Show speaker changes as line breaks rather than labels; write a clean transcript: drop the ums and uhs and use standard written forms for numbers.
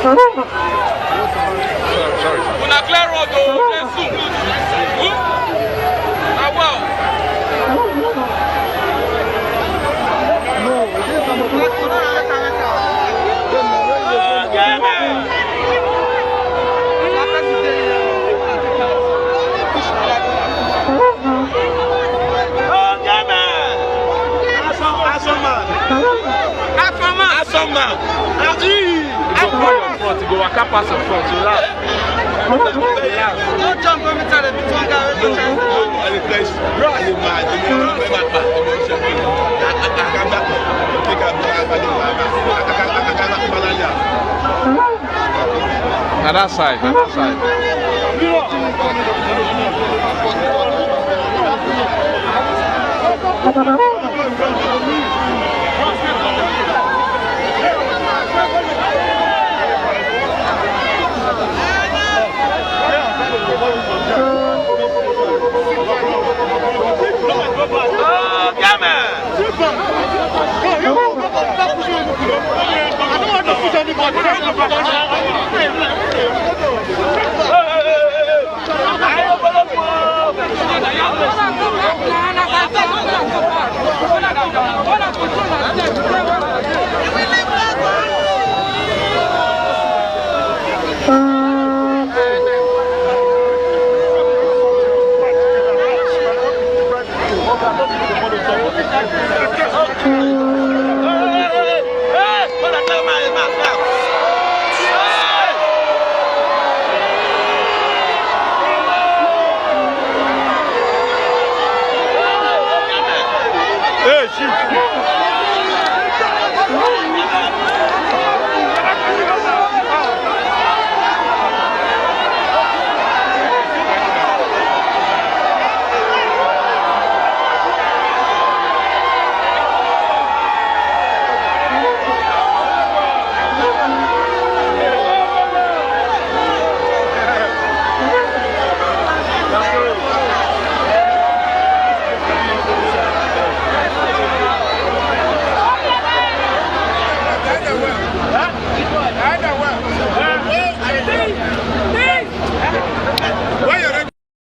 Sorry.
Una clear road, though. Let's zoom. Ah, wow. You go walk past the front, you laugh.
Don't jump every time the one guy.
Any place, any man,
On that side, on that side.
I don't want to push anybody.